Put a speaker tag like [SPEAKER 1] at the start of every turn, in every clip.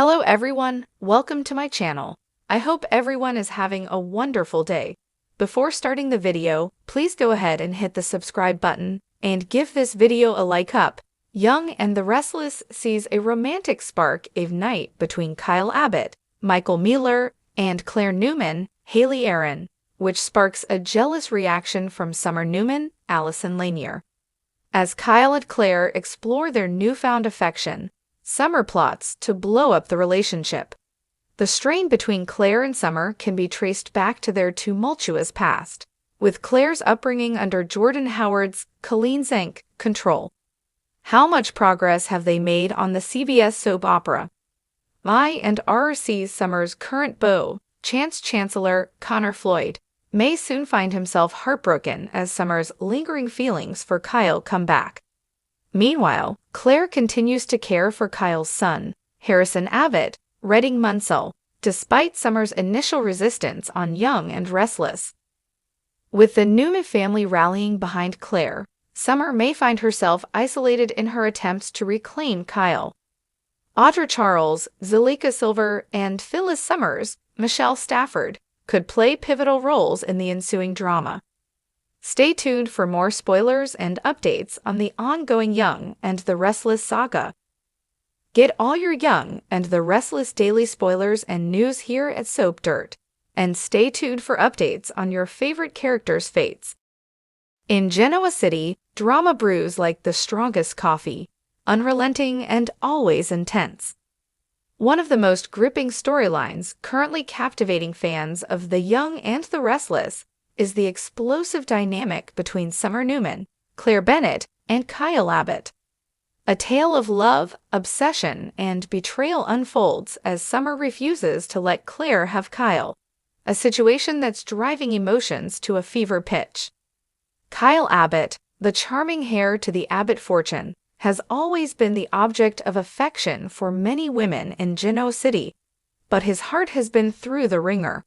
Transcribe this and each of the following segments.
[SPEAKER 1] Hello everyone, welcome to my channel. I hope everyone is having a wonderful day. Before starting the video, please go ahead and hit the subscribe button and give this video a like up. Young and the Restless sees a romantic spark ignite between Kyle Abbott, Michael Mueller, and Claire Newman, Haley Aaron, which sparks a jealous reaction from Summer Newman, Allison Lanier. As Kyle and Claire explore their newfound affection, Summer plots to blow up the relationship. The strain between Claire and Summer can be traced back to their tumultuous past, with Claire's upbringing under Jordan Howard's Colleen's Inc. control. How much progress have they made on the CBS soap opera? Y&R sees Summer's current beau, Chance Chancellor Connor Floyd, may soon find himself heartbroken as Summer's lingering feelings for Kyle come back. Meanwhile, Claire continues to care for Kyle's son, Harrison Abbott, Redding Munsell, despite Summer's initial resistance on Young and Restless. With the Newman family rallying behind Claire, Summer may find herself isolated in her attempts to reclaim Kyle. Audra Charles, Zalika Silver, and Phyllis Summers, Michelle Stafford, could play pivotal roles in the ensuing drama. Stay tuned for more spoilers and updates on the ongoing Young and the Restless saga. Get all your Young and the Restless daily spoilers and news here at Soap Dirt, and stay tuned for updates on your favorite characters' fates. In Genoa City, drama brews like the strongest coffee, unrelenting and always intense. One of the most gripping storylines currently captivating fans of the Young and the Restless is the explosive dynamic between Summer Newman, Claire Bennett, and Kyle Abbott. A tale of love, obsession, and betrayal unfolds as Summer refuses to let Claire have Kyle, a situation that's driving emotions to a fever pitch. Kyle Abbott, the charming heir to the Abbott fortune, has always been the object of affection for many women in Genoa City, but his heart has been through the ringer.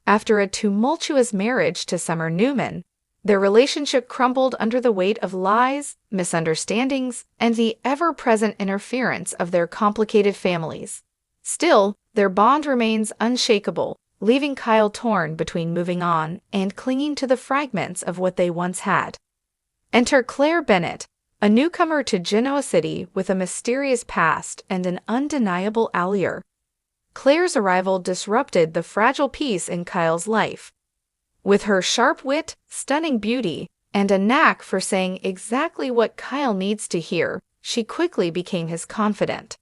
[SPEAKER 1] After a tumultuous marriage to Summer Newman, their relationship crumbled under the weight of lies, misunderstandings, and the ever-present interference of their complicated families. Still, their bond remains unshakable, leaving Kyle torn between moving on and clinging to the fragments of what they once had. Enter Claire Bennett, a newcomer to Genoa City with a mysterious past and an undeniable allure. Claire's arrival disrupted the fragile peace in Kyle's life. With her sharp wit, stunning beauty, and a knack for saying exactly what Kyle needs to hear, she quickly became his confidant.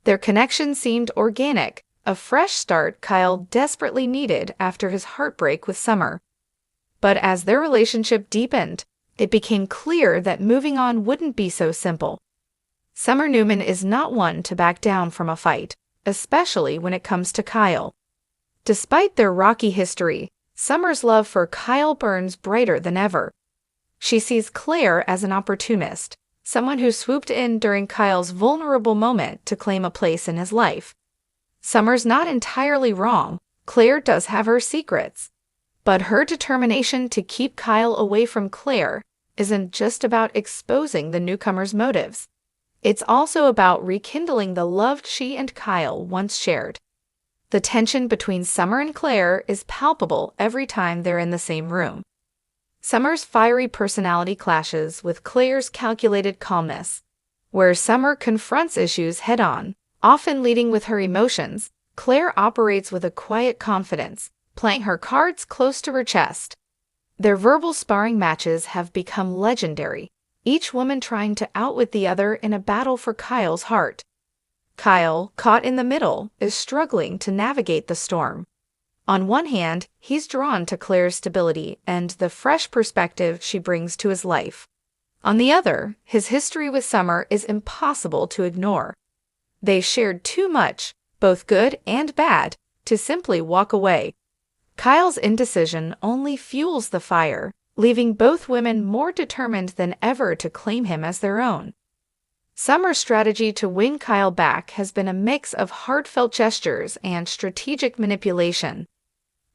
[SPEAKER 1] Their connection seemed organic, a fresh start Kyle desperately needed after his heartbreak with Summer. But as their relationship deepened, it became clear that moving on wouldn't be so simple. Summer Newman is not one to back down from a fight, especially when it comes to Kyle. Despite their rocky history, Summer's love for Kyle burns brighter than ever. She sees Claire as an opportunist, someone who swooped in during Kyle's vulnerable moment to claim a place in his life. Summer's not entirely wrong. Claire does have her secrets. But her determination to keep Kyle away from Claire isn't just about exposing the newcomer's motives. It's also about rekindling the love she and Kyle once shared. The tension between Summer and Claire is palpable every time they're in the same room. Summer's fiery personality clashes with Claire's calculated calmness. Where Summer confronts issues head-on, often leading with her emotions, Claire operates with a quiet confidence, playing her cards close to her chest. Their verbal sparring matches have become legendary, each woman trying to outwit the other in a battle for Kyle's heart. Kyle, caught in the middle, is struggling to navigate the storm. On one hand, he's drawn to Claire's stability and the fresh perspective she brings to his life. On the other, his history with Summer is impossible to ignore. They shared too much, both good and bad, to simply walk away. Kyle's indecision only fuels the fire, leaving both women more determined than ever to claim him as their own. Summer's strategy to win Kyle back has been a mix of heartfelt gestures and strategic manipulation.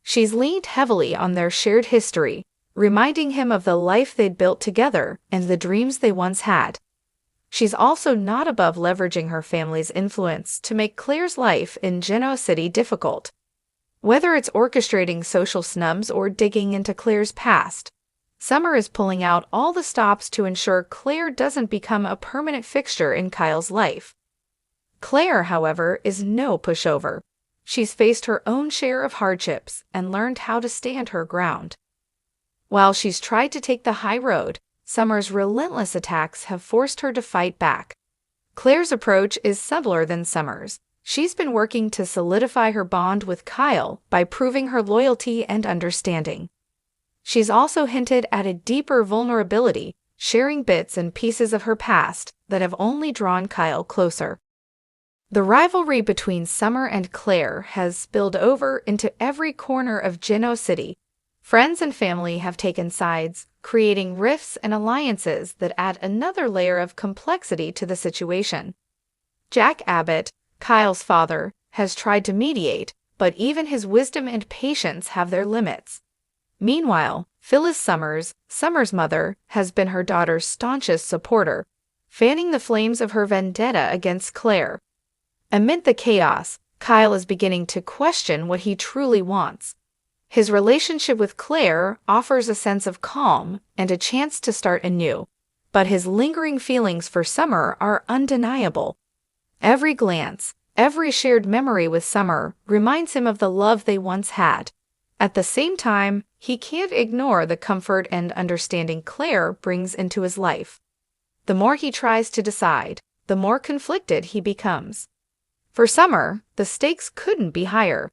[SPEAKER 1] She's leaned heavily on their shared history, reminding him of the life they'd built together and the dreams they once had. She's also not above leveraging her family's influence to make Claire's life in Genoa City difficult. Whether it's orchestrating social snubs or digging into Claire's past, Summer is pulling out all the stops to ensure Claire doesn't become a permanent fixture in Kyle's life. Claire, however, is no pushover. She's faced her own share of hardships and learned how to stand her ground. While she's tried to take the high road, Summer's relentless attacks have forced her to fight back. Claire's approach is subtler than Summer's. She's been working to solidify her bond with Kyle by proving her loyalty and understanding. She's also hinted at a deeper vulnerability, sharing bits and pieces of her past that have only drawn Kyle closer. The rivalry between Summer and Claire has spilled over into every corner of Genoa City. Friends and family have taken sides, creating rifts and alliances that add another layer of complexity to the situation. Jack Abbott, Kyle's father, has tried to mediate, but even his wisdom and patience have their limits. Meanwhile, Phyllis Summers, Summer's mother, has been her daughter's staunchest supporter, fanning the flames of her vendetta against Claire. Amid the chaos, Kyle is beginning to question what he truly wants. His relationship with Claire offers a sense of calm and a chance to start anew, but his lingering feelings for Summer are undeniable. Every glance, every shared memory with Summer reminds him of the love they once had. At the same time, he can't ignore the comfort and understanding Claire brings into his life. The more he tries to decide, the more conflicted he becomes. For Summer, the stakes couldn't be higher.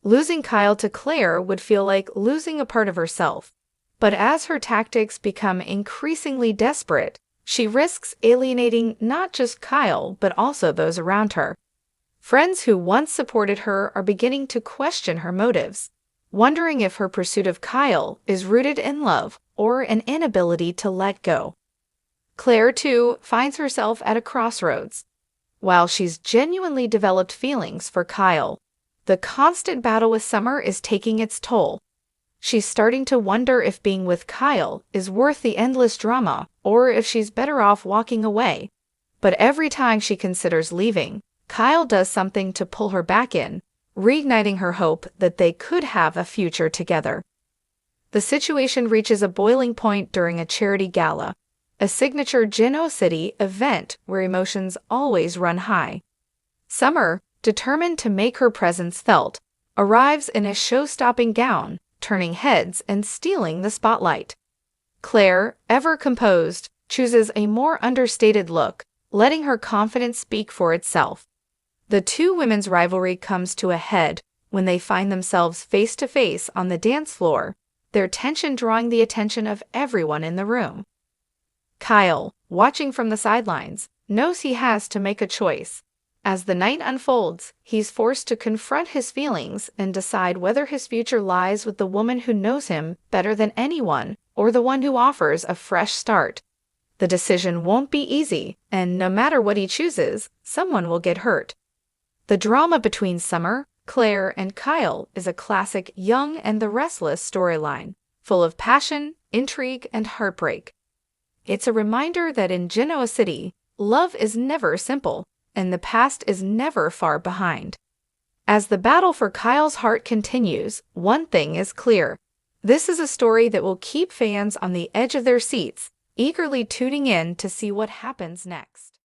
[SPEAKER 1] Losing Kyle to Claire would feel like losing a part of herself. But as her tactics become increasingly desperate, she risks alienating not just Kyle, but also those around her. Friends who once supported her are beginning to question her motives, wondering if her pursuit of Kyle is rooted in love or an inability to let go. Claire, too, finds herself at a crossroads. While she's genuinely developed feelings for Kyle, the constant battle with Summer is taking its toll. She's starting to wonder if being with Kyle is worth the endless drama or if she's better off walking away. But every time she considers leaving, Kyle does something to pull her back in, reigniting her hope that they could have a future together. The situation reaches a boiling point during a charity gala, a signature Genoa City event where emotions always run high. Summer, determined to make her presence felt, arrives in a show-stopping gown, turning heads and stealing the spotlight. Claire, ever composed, chooses a more understated look, letting her confidence speak for itself. The two women's rivalry comes to a head when they find themselves face-to-face on the dance floor, their tension drawing the attention of everyone in the room. Kyle, watching from the sidelines, knows he has to make a choice. As the night unfolds, he's forced to confront his feelings and decide whether his future lies with the woman who knows him better than anyone or the one who offers a fresh start. The decision won't be easy, and no matter what he chooses, someone will get hurt. The drama between Summer, Claire, and Kyle is a classic Young and the Restless storyline, full of passion, intrigue, and heartbreak. It's a reminder that in Genoa City, love is never simple, and the past is never far behind. As the battle for Kyle's heart continues, one thing is clear. This is a story that will keep fans on the edge of their seats, eagerly tuning in to see what happens next.